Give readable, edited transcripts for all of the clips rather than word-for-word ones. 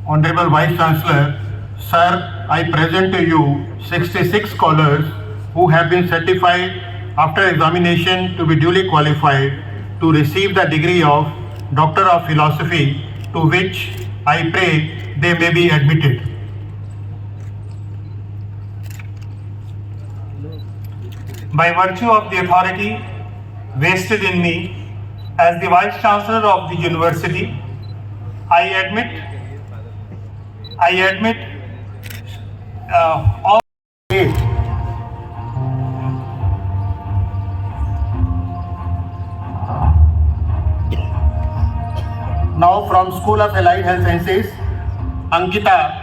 Honorable Vice Chancellor, Sir, I present to you 66 scholars who have been certified after examination to be duly qualified to receive the degree of Doctor of Philosophy, to which I pray they may be admitted. By virtue of the authority vested in me as the Vice Chancellor of the University, I admit all. Now from School of Allied Health Sciences, Ankita.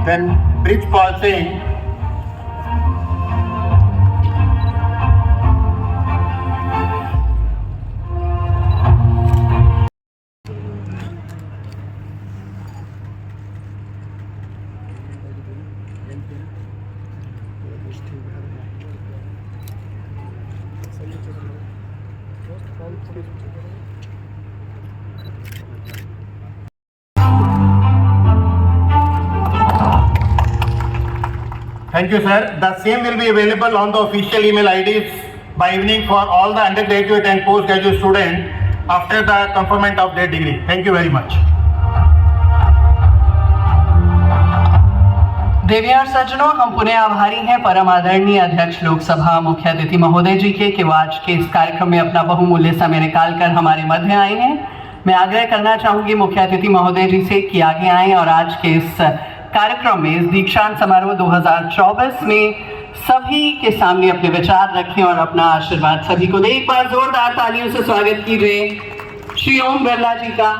Then Brijpal Singh. Thank you, sir. The same will be available on the official email IDs by evening for all the undergraduate and postgraduate students after the conferment of their degree. Thank you very much. देवियां और सज्जनों, हम पुनः आभारी हैं परम आदरणीय अध्यक्ष लोकसभा मुख्य अतिथि महोदय जी के कि वो आज के इस कार्यक्रम में अपना बहुमूल्य समय निकालकर हमारे मध्य आए हैं। मैं आग्रह करना चाहूंगी मुख्य अतिथि महोदय जी से कि आगे आएं और आज के इस कार्यक्रम में, इस दीक्षांत समारोह 2024 में सभी के सामने अपने विचार रखें और अपना आशीर्वाद सभी को दें। एक बार जोरदार तालियों से स्वागत कीजिए श्री ओम बिरला जी का।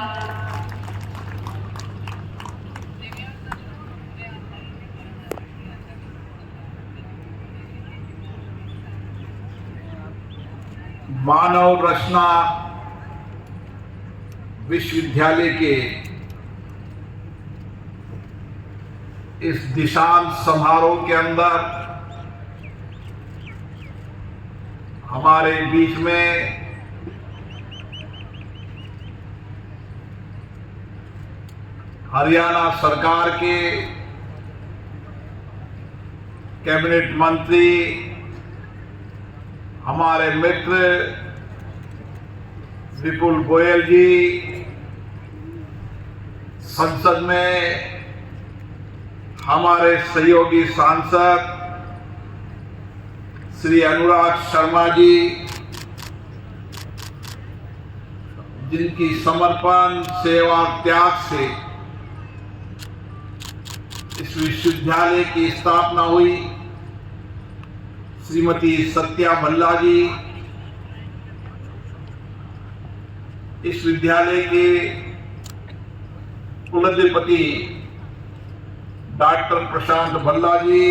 मानव रचना विश्वविद्यालय के इस दीक्षांत समारोह के अंदर हमारे बीच में हरियाणा सरकार के कैबिनेट मंत्री, हमारे मित्र विपुल गोयल जी, संसद में हमारे सहयोगी सांसद श्री अनुराग शर्मा जी, जिनकी समर्पण, सेवा, त्याग से इस विश्वविद्यालय की स्थापना हुई, श्रीमती सत्या भल्ला जी, इस विद्यालय के कुलाधिपति डॉक्टर प्रशांत भल्ला जी,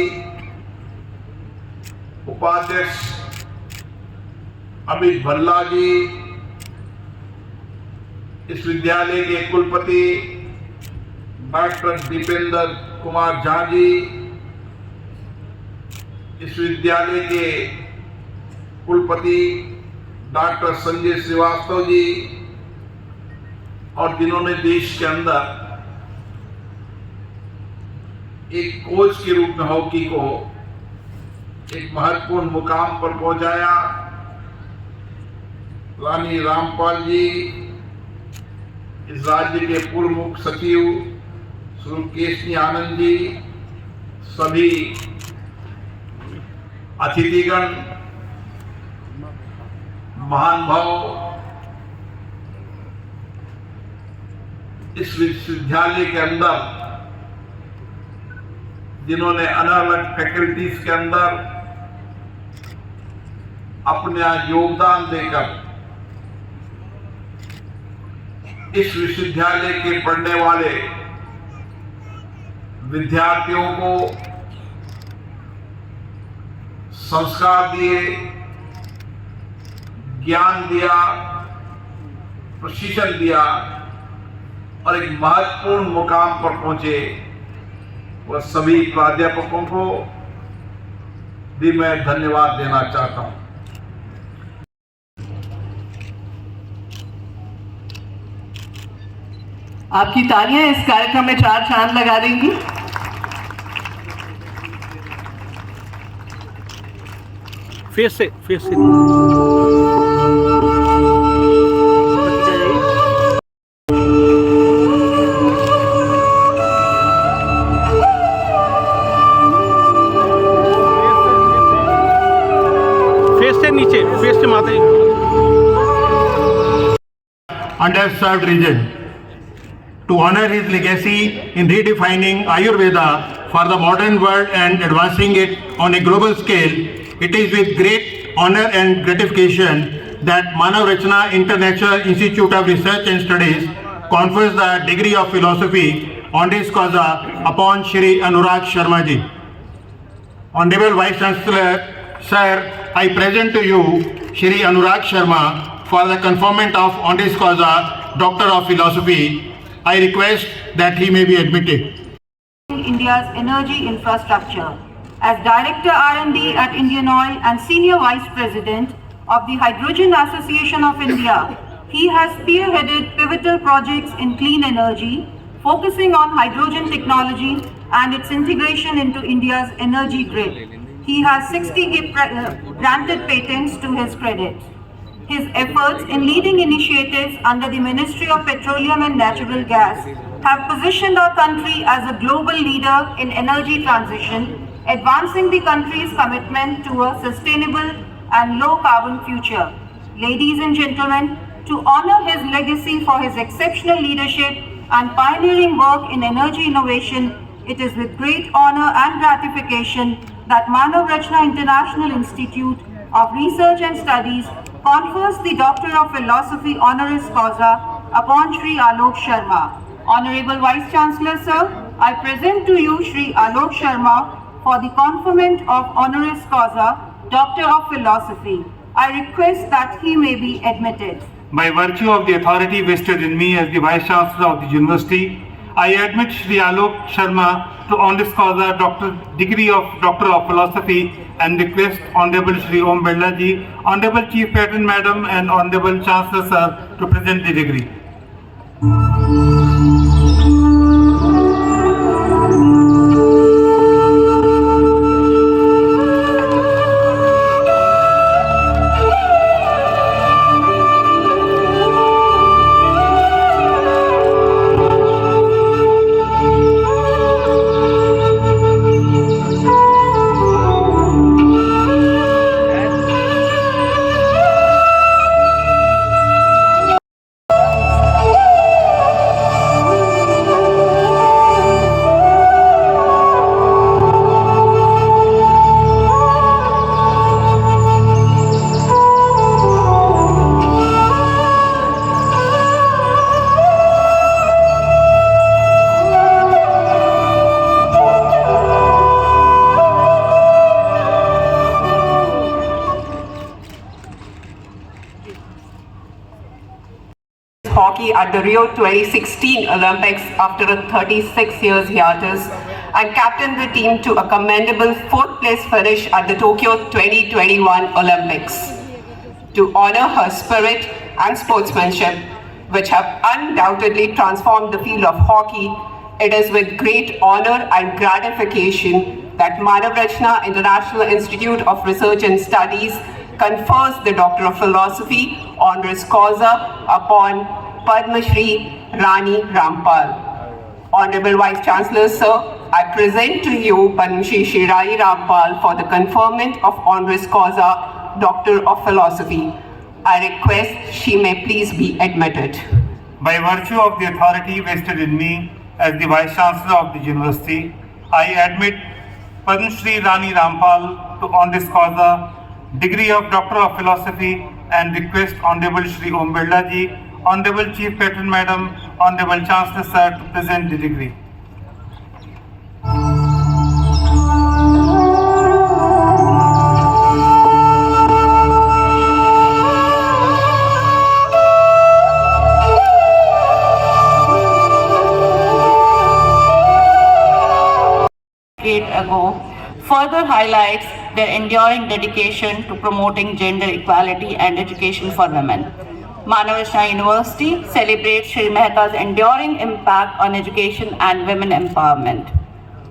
उपाध्यक्ष अमित भल्ला जी, इस विद्यालय के कुलपति डॉक्टर दीपेंद्र कुमार झा जी, इस विद्यालय के कुलपति डॉक्टर संजय श्रीवास्तव जी, और जिन्होंने देश के अंदर एक कोच के रूप में हॉकी को एक महत्वपूर्ण मुकाम पर पहुंचाया, रानी रामपाल जी, इस राज्य के पूर्व मुख्य सचिव श्री केशनी आनंद जी, सभी अतिथिगण, महान भाव, इस विश्वविद्यालय के अंदर जिन्होंने अलग अलग फैकल्टीज के अंदर अपना योगदान देकर इस विश्वविद्यालय के पढ़ने वाले विद्यार्थियों को संस्कार दिए, ज्ञान दिया, प्रशिक्षण दिया और एक महत्वपूर्ण मुकाम पर पहुंचे, वह सभी प्राध्यापकों को भी मैं धन्यवाद देना चाहता हूं। आपकी तालियां इस कार्यक्रम में चार चांद लगा देंगी। फेस से नीचे, फेस से माथे। Underserved region. To honor his legacy in redefining Ayurveda for the modern world and advancing it on a global scale, it is with great honor and gratification that Manav Rachna International Institute of Research and Studies confers the degree of philosophy honoris causa upon Shri Anurag Sharma ji. Honorable Vice Chancellor, Sir, I present to you Shri Anurag Sharma for the conferment of honoris causa Doctor of Philosophy. I request that he may be admitted. India's energy infrastructure. As Director R&D at Indian Oil and Senior Vice President of the Hydrogen Association of India, he has spearheaded pivotal projects in clean energy, focusing on hydrogen technology and its integration into India's energy grid. He has 60 granted patents to his credit. His efforts in leading initiatives under the Ministry of Petroleum and Natural Gas have positioned our country as a global leader in energy transition, advancing the country's commitment to a sustainable and low-carbon future. Ladies and gentlemen, to honor his legacy for his exceptional leadership and pioneering work in energy innovation, it is with great honor and gratification that Manav Rachna International Institute of Research and Studies confers the Doctor of Philosophy honoris causa upon Shri Alok Sharma. Honorable Vice Chancellor, Sir, I present to you Shri Alok Sharma for the conferment of honoris causa Doctor of Philosophy. I request that he may be admitted. By virtue of the authority vested in me as the Vice Chancellor of the University, I admit Shri Alok Sharma to honoris causa degree of Doctor of Philosophy and request Honorable Shri Om Birla Ji, Honorable Chief Patron Madam and Honorable Chancellor Sir to present the degree. Hockey at the Rio 2016 Olympics after a 36 years hiatus and captained the team to a commendable 4th place finish at the Tokyo 2021 Olympics. To honor her spirit and sportsmanship, which have undoubtedly transformed the field of hockey, it is with great honor and gratification that Manav Rachna International Institute of Research and Studies confers the Doctor of Philosophy honoris causa upon Padma Shri Rani Rampal. Honorable Vice Chancellor, Sir, I present to you Padma Shri Rani Rampal for the conferment of honoris causa Doctor of Philosophy. I request she may please be admitted. By virtue of the authority vested in me as the Vice Chancellor of the University, I admit Padma Shri Rani Rampal to honoris causa degree of Doctor of Philosophy and request Honorable Shri Om Birla Ji, Honorable Chief Patron Madam, Honorable Chancellor Sir to present the degree. Ago further highlights their enduring dedication to promoting gender equality and education for women. Manavishna University celebrates Shri Mehta's enduring impact on education and women empowerment.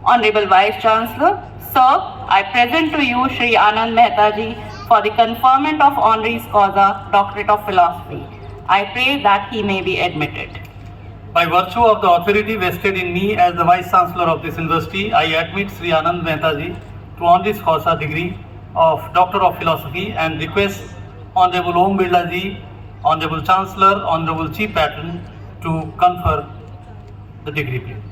Honorable Vice Chancellor, Sir, I present to you Shri Anand Mehta ji for the conferment of honoris causa Doctorate of Philosophy. I pray that he may be admitted. By virtue of the authority vested in me as the Vice Chancellor of this university, I admit Sri Anand Mehta ji to honoris causa degree of Doctor of Philosophy and request Honorable Om Birla ji, Honorable Chancellor, Honorable Chief Patron to confer the degree, please.